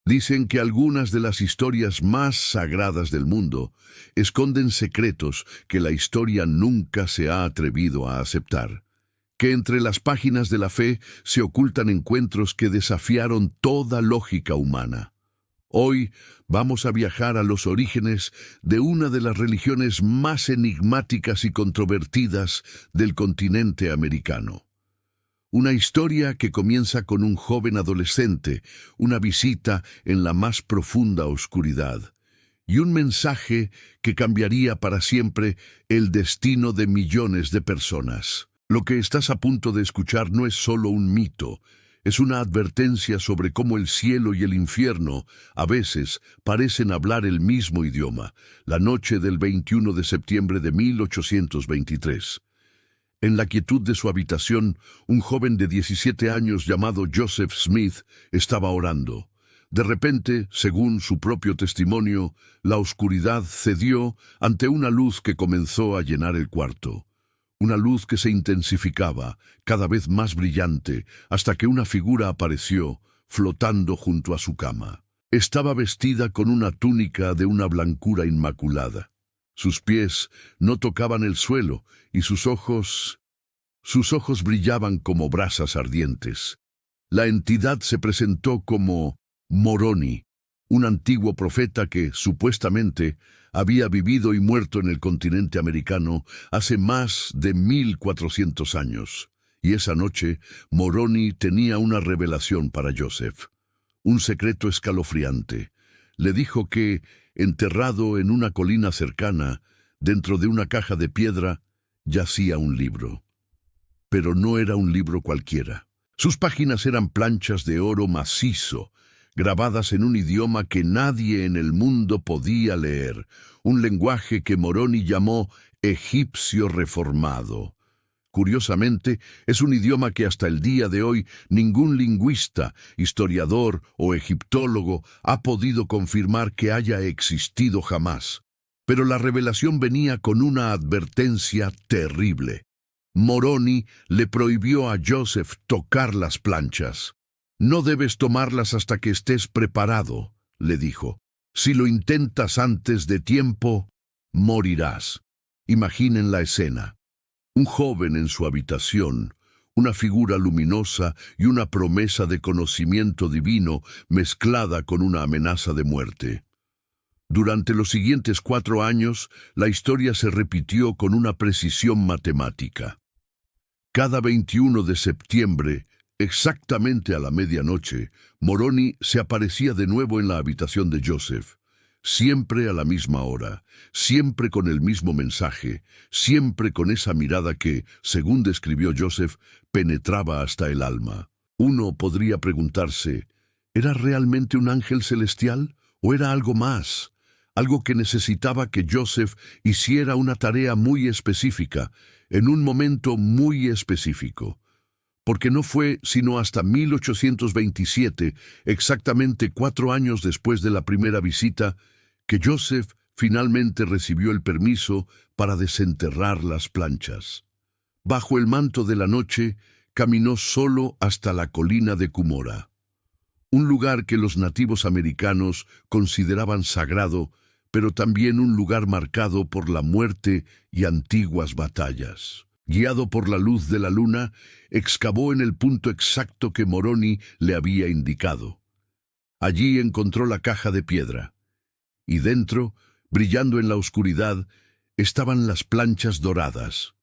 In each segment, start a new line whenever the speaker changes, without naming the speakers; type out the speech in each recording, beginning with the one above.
Dicen que algunas de las historias más sagradas del mundo esconden secretos que la historia nunca se ha atrevido a aceptar. Que entre las páginas de la fe se ocultan encuentros que desafiaron toda lógica humana. Hoy vamos a viajar a los orígenes de una de las religiones más enigmáticas y controvertidas del continente americano. Una historia que comienza con un joven adolescente, una visita en la más profunda oscuridad, y un mensaje que cambiaría para siempre el destino de millones de personas. Lo que estás a punto de escuchar no es solo un mito, es una advertencia sobre cómo el cielo y el infierno a veces parecen hablar el mismo idioma. La noche del 21 de septiembre de 1823. En la quietud de su habitación, un joven de 17 años llamado Joseph Smith estaba orando. De repente, según su propio testimonio, la oscuridad cedió ante una luz que comenzó a llenar el cuarto. Una luz que se intensificaba, cada vez más brillante, hasta que una figura apareció, flotando junto a su cama. Estaba vestida con una túnica de una blancura inmaculada. Sus pies no tocaban el suelo y sus ojos brillaban como brasas ardientes. La entidad se presentó como Moroni, un antiguo profeta que, supuestamente, había vivido y muerto en el continente americano hace más de 1400 años. Y esa noche, Moroni tenía una revelación para Joseph, un secreto escalofriante. Le dijo que, enterrado en una colina cercana, dentro de una caja de piedra, yacía un libro. Pero no era un libro cualquiera. Sus páginas eran planchas de oro macizo, grabadas en un idioma que nadie en el mundo podía leer, un lenguaje que Moroni llamó egipcio reformado. Curiosamente, es un idioma que hasta el día de hoy ningún lingüista, historiador o egiptólogo ha podido confirmar que haya existido jamás. Pero la revelación venía con una advertencia terrible. Moroni le prohibió a Joseph tocar las planchas. «No debes tomarlas hasta que estés preparado», le dijo. «Si lo intentas antes de tiempo, morirás». Imaginen la escena. Un joven en su habitación, una figura luminosa y una promesa de conocimiento divino mezclada con una amenaza de muerte. Durante los siguientes 4 años, la historia se repitió con una precisión matemática. Cada 21 de septiembre, exactamente a la medianoche, Moroni se aparecía de nuevo en la habitación de Joseph. Siempre a la misma hora, siempre con el mismo mensaje, siempre con esa mirada que, según describió Joseph, penetraba hasta el alma. Uno podría preguntarse, ¿era realmente un ángel celestial o era algo más? Algo que necesitaba que Joseph hiciera una tarea muy específica, en un momento muy específico. Porque no fue sino hasta 1827, exactamente 4 años después de la primera visita, que Joseph finalmente recibió el permiso para desenterrar las planchas. Bajo el manto de la noche, caminó solo hasta la colina de Cumorah, un lugar que los nativos americanos consideraban sagrado, pero también un lugar marcado por la muerte y antiguas batallas. Guiado por la luz de la luna, excavó en el punto exacto que Moroni le había indicado. Allí encontró la caja de piedra, y dentro, brillando en la oscuridad, estaban las planchas doradas.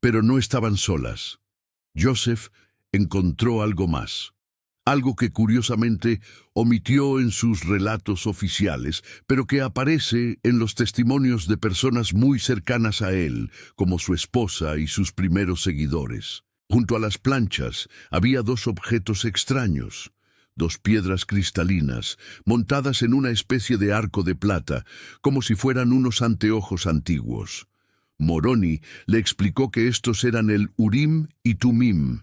Pero no estaban solas. Joseph encontró algo más. Algo que curiosamente omitió en sus relatos oficiales, pero que aparece en los testimonios de personas muy cercanas a él, como su esposa y sus primeros seguidores. Junto a las planchas había 2 objetos extraños, 2 piedras cristalinas, montadas en una especie de arco de plata, como si fueran unos anteojos antiguos. Moroni le explicó que estos eran el Urim y Tumim,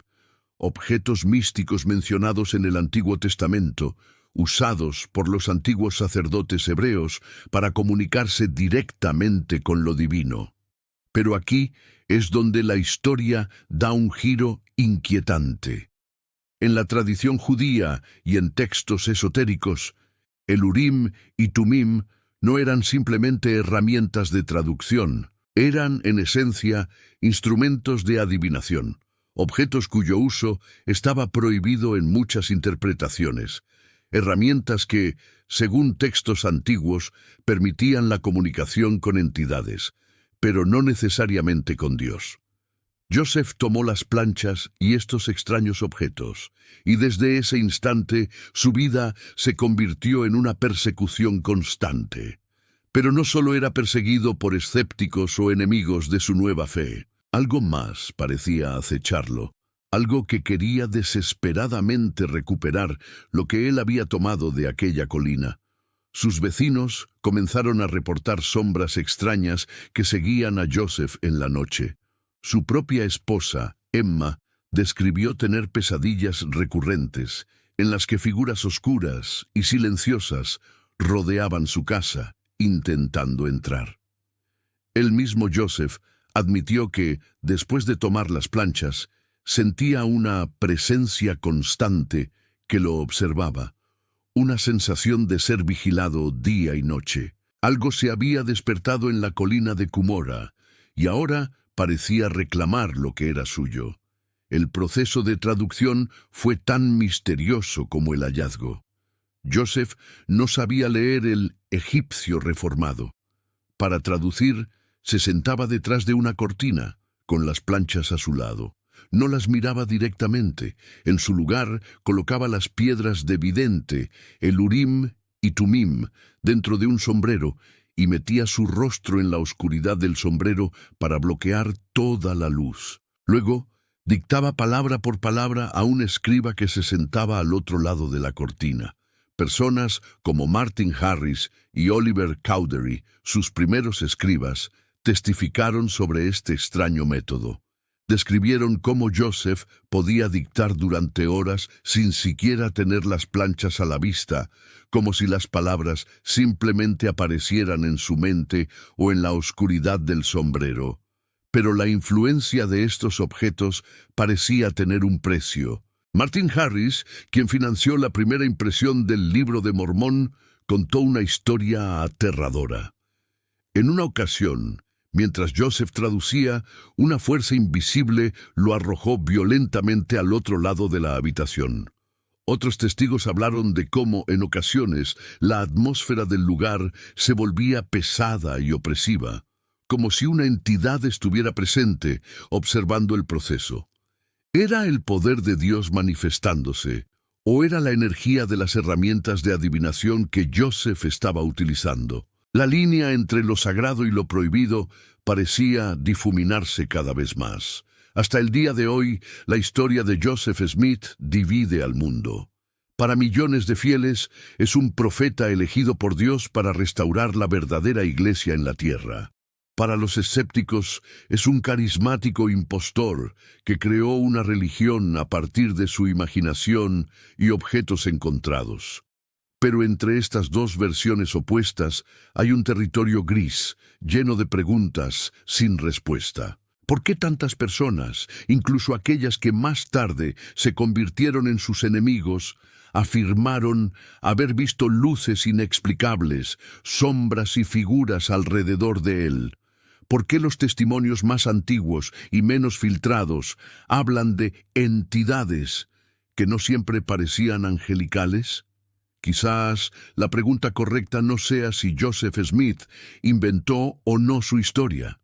objetos místicos mencionados en el Antiguo Testamento, usados por los antiguos sacerdotes hebreos para comunicarse directamente con lo divino. Pero aquí es donde la historia da un giro inquietante. En la tradición judía y en textos esotéricos, El Urim y Tumim no eran simplemente herramientas de traducción, eran, en esencia, instrumentos de adivinación, objetos cuyo uso estaba prohibido en muchas interpretaciones, herramientas que, según textos antiguos, permitían la comunicación con entidades, pero no necesariamente con Dios. Joseph tomó las planchas y estos extraños objetos, y desde ese instante su vida se convirtió en una persecución constante. Pero no solo era perseguido por escépticos o enemigos de su nueva fe. Algo más parecía acecharlo, algo que quería desesperadamente recuperar lo que él había tomado de aquella colina. Sus vecinos comenzaron a reportar sombras extrañas que seguían a Joseph en la noche. Su propia esposa, Emma, describió tener pesadillas recurrentes, en las que figuras oscuras y silenciosas rodeaban su casa, intentando entrar. El mismo Joseph admitió que, después de tomar las planchas, sentía una presencia constante que lo observaba, una sensación de ser vigilado día y noche. Algo se había despertado en la colina de Cumorah, y ahora parecía reclamar lo que era suyo. El proceso de traducción fue tan misterioso como el hallazgo. Joseph no sabía leer el egipcio reformado. Para traducir, se sentaba detrás de una cortina, con las planchas a su lado. No las miraba directamente. En su lugar, colocaba las piedras de vidente, el Urim y Tumim, dentro de un sombrero, y metía su rostro en la oscuridad del sombrero para bloquear toda la luz. Luego, dictaba palabra por palabra a un escriba que se sentaba al otro lado de la cortina. Personas como Martin Harris y Oliver Cowdery, sus primeros escribas, testificaron sobre este extraño método. Describieron cómo Joseph podía dictar durante horas sin siquiera tener las planchas a la vista, como si las palabras simplemente aparecieran en su mente o en la oscuridad del sombrero. Pero la influencia de estos objetos parecía tener un precio. Martin Harris, quien financió la primera impresión del Libro de Mormón, contó una historia aterradora. En una ocasión, mientras Joseph traducía, una fuerza invisible lo arrojó violentamente al otro lado de la habitación. Otros testigos hablaron de cómo, en ocasiones, la atmósfera del lugar se volvía pesada y opresiva, como si una entidad estuviera presente, observando el proceso. ¿Era el poder de Dios manifestándose, o era la energía de las herramientas de adivinación que Joseph estaba utilizando? La línea entre lo sagrado y lo prohibido parecía difuminarse cada vez más. Hasta el día de hoy, la historia de Joseph Smith divide al mundo. Para millones de fieles, es un profeta elegido por Dios para restaurar la verdadera iglesia en la tierra. Para los escépticos, es un carismático impostor que creó una religión a partir de su imaginación y objetos encontrados. Pero entre estas dos versiones opuestas hay un territorio gris, lleno de preguntas sin respuesta. ¿Por qué tantas personas, incluso aquellas que más tarde se convirtieron en sus enemigos, afirmaron haber visto luces inexplicables, sombras y figuras alrededor de él? ¿Por qué los testimonios más antiguos y menos filtrados hablan de entidades que no siempre parecían angelicales? Quizás la pregunta correcta no sea si Joseph Smith inventó o no su historia.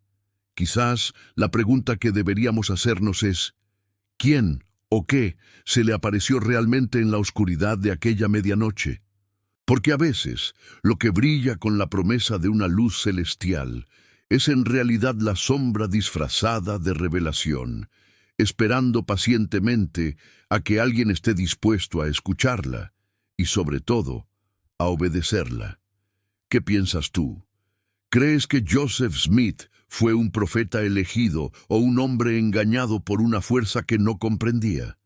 Quizás la pregunta que deberíamos hacernos es, ¿quién o qué se le apareció realmente en la oscuridad de aquella medianoche? Porque a veces lo que brilla con la promesa de una luz celestial es en realidad la sombra disfrazada de revelación, esperando pacientemente a que alguien esté dispuesto a escucharla y, sobre todo, a obedecerla. ¿Qué piensas tú? ¿Crees que Joseph Smith fue un profeta elegido o un hombre engañado por una fuerza que no comprendía?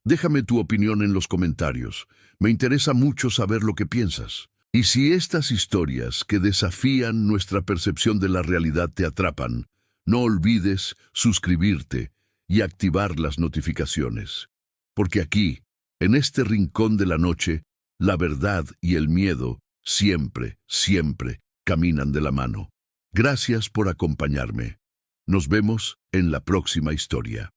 Déjame tu opinión en los comentarios. Me interesa mucho saber lo que piensas. Y si estas historias que desafían nuestra percepción de la realidad te atrapan, no olvides suscribirte y activar las notificaciones. Porque aquí, en este rincón de la noche, La verdad y el miedo siempre, siempre caminan de la mano. Gracias por acompañarme. Nos vemos en la próxima historia.